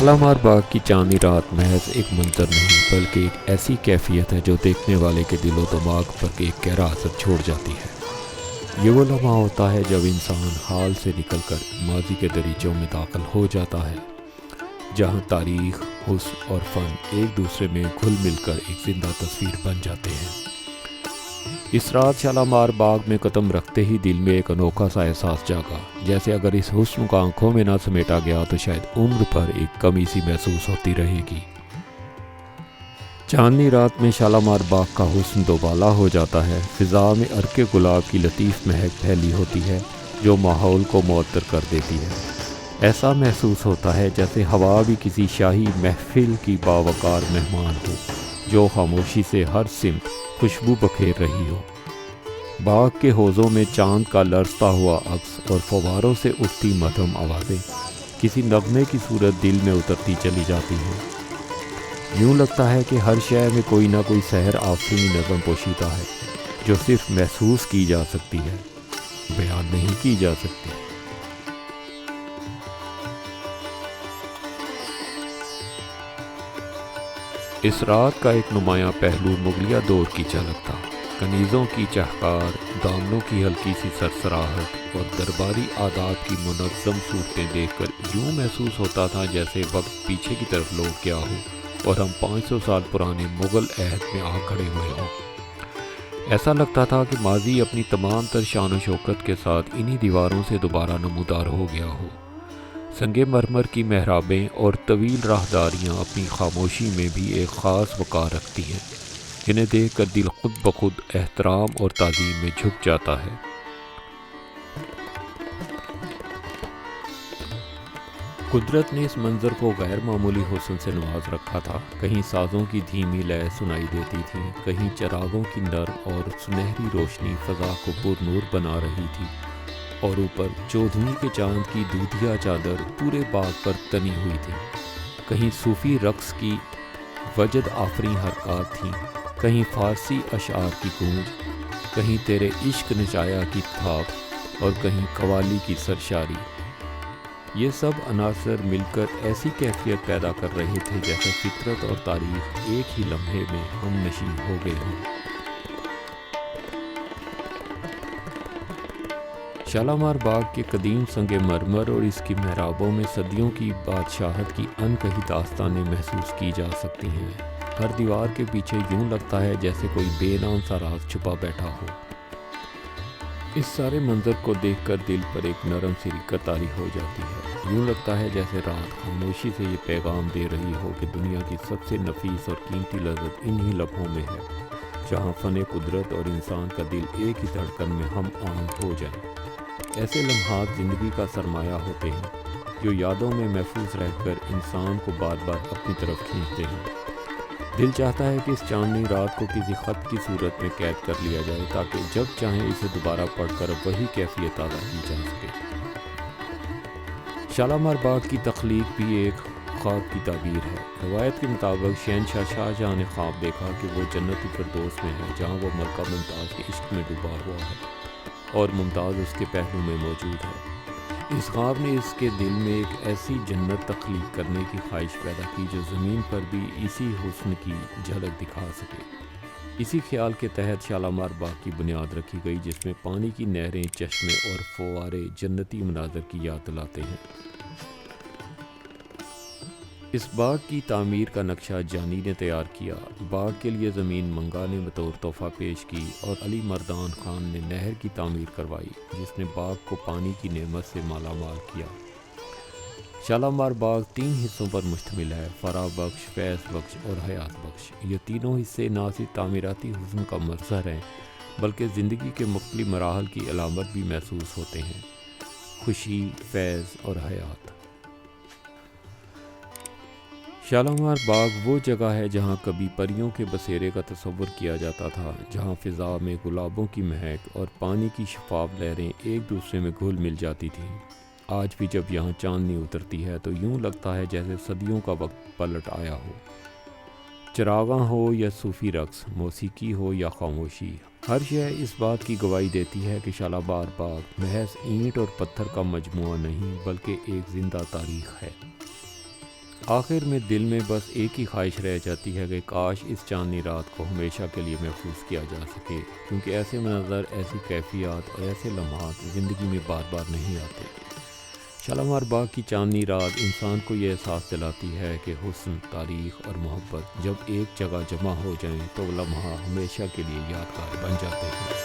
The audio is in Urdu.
شالامار باغ کی چاندنی رات محض ایک منظر نہیں بلکہ ایک ایسی کیفیت ہے جو دیکھنے والے کے دل و دماغ پر ایک گہرا اثر چھوڑ جاتی ہے۔ یہ وہ لمحہ ہوتا ہے جب انسان حال سے نکل کر ماضی کے دریچوں میں داخل ہو جاتا ہے، جہاں تاریخ، حسن اور فن ایک دوسرے میں گھل مل کر ایک زندہ تصویر بن جاتے ہیں۔ اس رات شالامار باغ میں قدم رکھتے ہی دل میں ایک انوکھا سا احساس جاگا، جیسے اگر اس حسن کو آنکھوں میں نہ سمیٹا گیا تو شاید عمر پر ایک کمی سی محسوس ہوتی رہے گی۔ چاندنی رات میں شالامار باغ کا حسن دوبالا ہو جاتا ہے، فضا میں عرق گلاب کی لطیف مہک پھیلی ہوتی ہے جو ماحول کو معطر کر دیتی ہے۔ ایسا محسوس ہوتا ہے جیسے ہوا بھی کسی شاہی محفل کی باوقار مہمان ہو جو خاموشی سے ہر سمت خوشبو بکھیر رہی ہو۔ باغ کے حوضوں میں چاند کا لرزتا ہوا عکس اور فواروں سے اٹھتی مدھم آوازیں کسی نغمے کی صورت دل میں اترتی چلی جاتی ہیں۔ یوں لگتا ہے کہ ہر شے میں کوئی نہ کوئی سحر آفرینی نظم پوشیدہ ہے جو صرف محسوس کی جا سکتی ہے، بیان نہیں کی جا سکتی۔ اس رات کا ایک نمایاں پہلو مغلیہ دور کی جھلک تھا۔ کنیزوں کی چہکار، دامنوں کی ہلکی سی سرسراہٹ اور درباری عادات کی منظم صورتیں دیکھ کر یوں محسوس ہوتا تھا جیسے وقت پیچھے کی طرف لوٹ گیا ہو اور ہم 500 سال پرانے مغل عہد میں آ کھڑے ہوئے ہوں۔ ایسا لگتا تھا کہ ماضی اپنی تمام تر شان و شوکت کے ساتھ انہی دیواروں سے دوبارہ نمودار ہو گیا ہو۔ سنگ مرمر کی محرابیں اور طویل راہداریاں اپنی خاموشی میں بھی ایک خاص وقار رکھتی ہیں، جنہیں دیکھ کر دل خود بخود احترام اور تعظیم میں جھک جاتا ہے۔ قدرت نے اس منظر کو غیر معمولی حسن سے نواز رکھا تھا۔ کہیں سازوں کی دھیمی لے سنائی دیتی تھی، کہیں چراغوں کی نرم اور سنہری روشنی فضا کو پر نور بنا رہی تھی، اور اوپر چودھویں کے چاند کی دودھیا چادر پورے باغ پر تنی ہوئی تھی۔ کہیں صوفی رقص کی وجد آفریں حرکات تھیں، کہیں فارسی اشعار کی گونج، کہیں تیرے عشق نچایا کی تھاپ اور کہیں قوالی کی سرشاری۔ یہ سب عناصر مل کر ایسی کیفیت پیدا کر رہے تھے جیسے فطرت اور تاریخ ایک ہی لمحے میں ہم نشین ہو گئے ہوں۔ شالامار باغ کے قدیم سنگ مرمر اور اس کی محرابوں میں صدیوں کی بادشاہت کی انکہی داستانیں محسوس کی جا سکتی ہیں۔ ہر دیوار کے پیچھے یوں لگتا ہے جیسے کوئی بے نام سا راز چھپا بیٹھا ہو۔ اس سارے منظر کو دیکھ کر دل پر ایک نرم سی رکت طاری ہو جاتی ہے۔ یوں لگتا ہے جیسے رات خاموشی سے یہ پیغام دے رہی ہو کہ دنیا کی سب سے نفیس اور قیمتی لذت انہی لمحوں میں ہے، جہاں فن قدرت اور انسان کا دل ایک ہی دھڑکن میں ہم آہنگ ہو جائیں۔ ایسے لمحات زندگی کا سرمایہ ہوتے ہیں جو یادوں میں محفوظ رہ کر انسان کو بار بار اپنی طرف کھینچتے ہیں۔ دل چاہتا ہے کہ اس چاندنی رات کو کسی خط کی صورت میں قید کر لیا جائے تاکہ جب چاہیں اسے دوبارہ پڑھ کر وہی کیفیت تازہ کی جا سکے۔ شالامار باغ کی تخلیق بھی ایک خواب کی تعبیر ہے۔ روایت کے مطابق شہنشاہ شاہجہاں نے خواب دیکھا کہ وہ جنت فردوس میں ہے جہاں وہ ملکہ ممتاز کے عشق میں ڈوبا ہوا ہے اور ممتاز اس کے پہلو میں موجود ہے۔ اس خواب نے اس کے دل میں ایک ایسی جنت تخلیق کرنے کی خواہش پیدا کی جو زمین پر بھی اسی حسن کی جھلک دکھا سکے۔ اسی خیال کے تحت شالامار باغ کی بنیاد رکھی گئی جس میں پانی کی نہریں، چشمے اور فوارے جنتی مناظر کی یاد دلاتے ہیں۔ اس باغ کی تعمیر کا نقشہ جانی نے تیار کیا، باغ کے لیے زمین منگا نے بطور تحفہ پیش کی اور علی مردان خان نے نہر کی تعمیر کروائی جس نے باغ کو پانی کی نعمت سے مالا مال کیا۔ شالامار باغ 3 حصوں پر مشتمل ہے: فرح بخش، فیض بخش اور حیات بخش۔ یہ تینوں حصے نہ صرف تعمیراتی حسن کا مظہر ہیں بلکہ زندگی کے مختلف مراحل کی علامت بھی محسوس ہوتے ہیں: خوشی، فیض اور حیات۔ شالامار باغ وہ جگہ ہے جہاں کبھی پریوں کے بسیرے کا تصور کیا جاتا تھا، جہاں فضا میں گلابوں کی مہک اور پانی کی شفاف لہریں ایک دوسرے میں گھل مل جاتی تھیں۔ آج بھی جب یہاں چاندنی اترتی ہے تو یوں لگتا ہے جیسے صدیوں کا وقت پلٹ آیا ہو۔ چراغاں ہو یا صوفی رقص، موسیقی ہو یا خاموشی، ہر شے اس بات کی گواہی دیتی ہے کہ شالامار باغ محض اینٹ اور پتھر کا مجموعہ نہیں بلکہ ایک زندہ تاریخ ہے۔ آخر میں دل میں بس ایک ہی خواہش رہ جاتی ہے کہ کاش اس چاندنی رات کو ہمیشہ کے لیے محفوظ کیا جا سکے، کیونکہ ایسے منظر، ایسی کیفیات اور ایسے لمحات زندگی میں بار بار نہیں آتے۔ شالیمار باغ کی چاندنی رات انسان کو یہ احساس دلاتی ہے کہ حسن، تاریخ اور محبت جب ایک جگہ جمع ہو جائیں تو وہ لمحہ ہمیشہ کے لیے یادگار بن جاتے ہیں۔